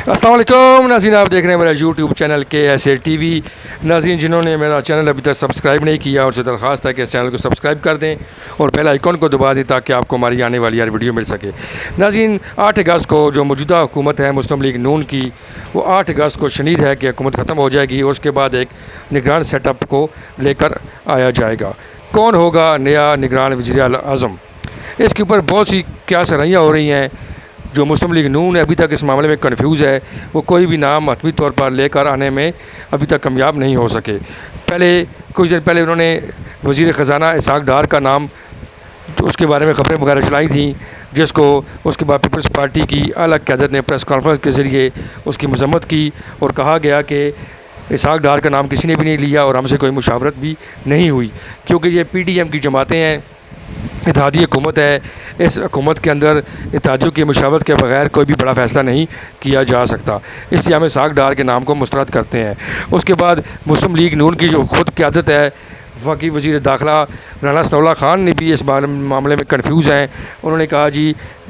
السلام علیکم ناظرین، آپ دیکھ رہے ہیں میرا یوٹیوب چینل KSA TV۔ ناظرین، جنہوں نے میرا چینل ابھی تک سبسکرائب نہیں کیا، اور سے درخواست ہے کہ اس چینل کو سبسکرائب کر دیں اور بیل آئیکن کو دبا دیں تاکہ آپ کو ہماری آنے والی ہر ویڈیو مل سکے۔ ناظرین، 8 اگست کو جو موجودہ حکومت ہے مسلم لیگ نون کی، وہ 8 اگست کو شنید ہے کہ حکومت ختم ہو جائے گی اور اس کے بعد ایک نگران سیٹ اپ کو لے کر آیا جائے گا۔ کون ہوگا نیا نگران وزیر اعظم؟ اس کے اوپر بہت سی کیا سرائیاں ہو رہی ہیں۔ جو مسلم لیگ نون ابھی تک اس معاملے میں کنفیوز ہے، وہ کوئی بھی نام حتمی طور پر لے کر آنے میں ابھی تک کامیاب نہیں ہو سکے۔ کچھ دن پہلے انہوں نے وزیر خزانہ اسحاق ڈار کا نام، اس کے بارے میں خبریں وغیرہ چلائی تھیں، جس کو اس کے بعد پیپلز پارٹی کی اعلیٰ قیادت نے پریس کانفرنس کے ذریعے اس کی مذمت کی اور کہا گیا کہ اسحاق ڈار کا نام کسی نے بھی نہیں لیا اور ہم سے کوئی مشاورت بھی نہیں ہوئی، کیونکہ یہ PDM کی جماعتیں ہیں، اتحادی حکومت ہے۔ اس حکومت کے اندر اتحادیوں کی مشاورت کے بغیر کوئی بھی بڑا فیصلہ نہیں کیا جا سکتا، اس لیے ہم اسحاق ڈار کے نام کو مسترد کرتے ہیں۔ اس کے بعد مسلم لیگ نون کی جو خود قیادت ہے، وفاقی وزیر داخلہ رانا ثناء اللہ خان نے بھی اس معاملے میں کنفیوز ہیں۔ انہوں نے کہا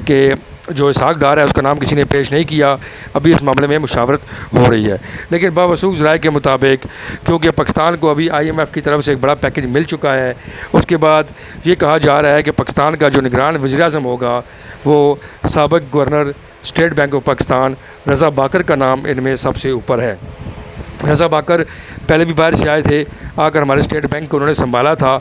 کہ جو اسحاق ڈار ہے اس کا نام کسی نے پیش نہیں کیا، ابھی اس معاملے میں مشاورت ہو رہی ہے۔ لیکن باوثوق ذرائع کے مطابق، کیونکہ پاکستان کو ابھی IMF کی طرف سے ایک بڑا پیکج مل چکا ہے، اس کے بعد یہ کہا جا رہا ہے کہ پاکستان کا جو نگران وزیر اعظم ہوگا وہ سابق governor state bank of Pakistan Raza Baker کا نام ان میں سب سے اوپر ہے۔ رضا باکر پہلے بھی باہر سے آئے تھے، آ کر ہمارے اسٹیٹ بینک کو انہوں نے سنبھالا تھا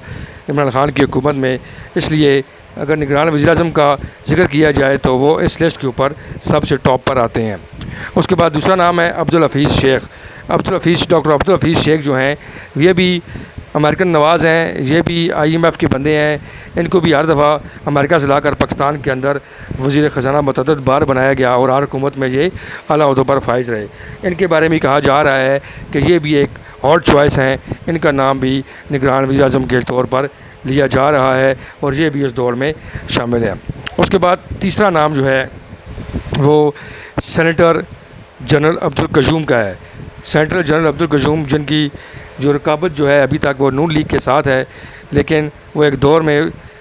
عمران خان کی حکومت میں، اس لیے اگر نگران وزیر اعظم کا ذکر کیا جائے تو وہ اس لسٹ کے اوپر سب سے ٹاپ پر آتے ہیں۔ اس کے بعد دوسرا نام ہے عبدالحفیظ شیخ۔ ڈاکٹر عبدالحفیظ شیخ جو ہیں، یہ بھی امریکن نواز ہیں، یہ بھی IMF کے بندے ہیں۔ ان کو بھی ہر دفعہ امریکہ سے لا کر پاکستان کے اندر وزیر خزانہ متعدد بار بنایا گیا اور ہر حکومت میں یہ اعلیٰ عہدوں پر فائز رہے۔ ان کے بارے میں کہا جا رہا ہے کہ یہ بھی ایک ہاٹ چوائس ہیں، ان کا نام بھی نگران وزیر اعظم کے طور پر لیا جا رہا ہے اور یہ بھی اس دور میں شامل ہے۔ اس کے بعد تیسرا نام جو ہے وہ سینیٹر جنرل عبدالقیوم کا ہے۔ سینیٹر جنرل عبدالقیوم، جن کی جو رقابت جو ہے ابھی تک وہ نون لیگ کے ساتھ ہے، لیکن وہ ایک دور میں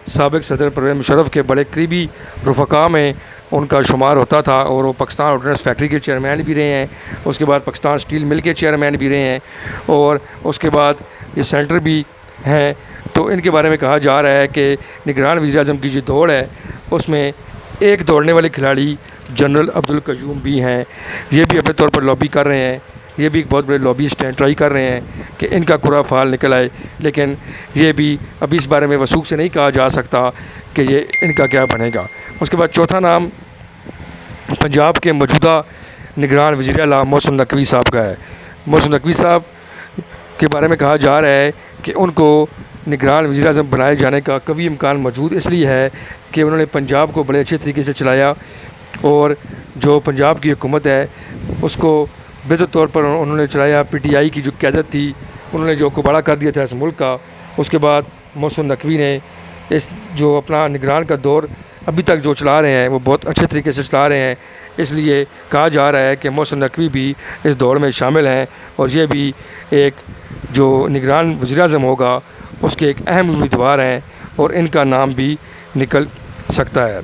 سابق صدر پرویز مشرف کے بڑے قریبی رفقا میں ان کا شمار ہوتا تھا اور وہ پاکستان آرڈیننس فیکٹری کے چیئرمین بھی رہے ہیں، اس کے بعد پاکستان اسٹیل مل کے چیئرمین بھی رہے ہیں، اور اس کے بعد یہ سینیٹر بھی ہیں۔ تو ان کے بارے میں کہا جا رہا ہے کہ نگران وزیر اعظم کی جو دوڑ ہے اس میں ایک دوڑنے والے کھلاڑی جنرل عبدالقیوم بھی ہیں۔ یہ بھی اپنے طور پر لابی کر رہے ہیں، یہ بھی ایک بہت بڑے لابیسٹ ہیں، ٹرائی کر رہے ہیں کہ ان کا کرا فعال نکل آئے، لیکن یہ بھی ابھی اس بارے میں وثوق سے نہیں کہا جا سکتا کہ یہ ان کا کیا بنے گا۔ اس کے بعد چوتھا نام پنجاب کے موجودہ نگران وزیر اعلیٰ محسن نقوی صاحب کا ہے۔ محسن نقوی صاحب کے بارے میں کہا جا رہا ہے کہ ان کو نگران وزیر اعظم بنائے جانے کا قوی امکان موجود اس لیے ہے کہ انہوں نے پنجاب کو بڑے اچھے طریقے سے چلایا، اور جو پنجاب کی حکومت ہے اس کو بہتر طور پر انہوں نے چلایا۔ PTI کی جو قیادت تھی انہوں نے جو کباڑہ کر دیا تھا اس ملک کا۔ اس کے بعد محسن نقوی نے اس جو اپنا نگران کا دور ابھی تک جو چلا رہے ہیں وہ بہت اچھے طریقے سے چلا رہے ہیں، اس لیے کہا جا رہا ہے کہ محسن نقوی بھی اس دور میں شامل ہیں اور یہ بھی ایک جو نگران وزیر اعظم ہوگا اس کے ایک اہم امیدوار ہیں اور ان کا نام بھی نکل سکتا ہے۔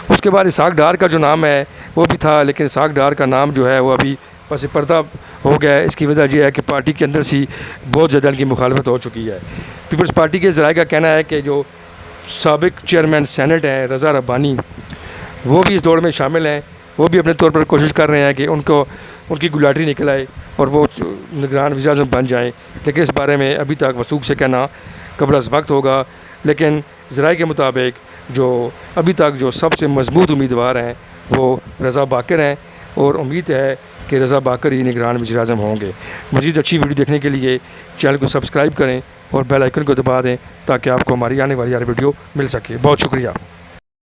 اس کے بعد اسحاق ڈار کا جو نام ہے وہ بھی تھا، لیکن اسحاق ڈار کا نام جو ہے وہ ابھی پس پردہ ہو گیا ہے۔ اس کی وجہ یہ ہے کہ پارٹی کے اندر سے بہت زیادہ ان کی مخالفت ہو چکی ہے۔ پیپلز پارٹی کے ذرائع کا کہنا ہے کہ جو سابق چیئرمین سینٹ ہیں رضا ربانی، وہ بھی اس دوڑ میں شامل ہیں، وہ بھی اپنے طور پر کوشش کر رہے ہیں کہ ان کی گلاٹری نکل آئے اور وہ نگران وزیر اعظم بن جائیں، لیکن اس بارے میں ابھی تک وثوق سے کہنا قبل از وقت ہوگا۔ لیکن ذرائع کے مطابق جو ابھی تک جو سب سے مضبوط امیدوار ہیں وہ رضا باکر ہیں، اور امید ہے کہ رضا باکر ہی نگران وزیر اعظم ہوں گے۔ مزید اچھی ویڈیو دیکھنے کے لیے چینل کو سبسکرائب کریں اور بیل آئیکن کو دبا دیں تاکہ آپ کو ہماری آنے والی ہر ویڈیو مل سکے۔ بہت شکریہ۔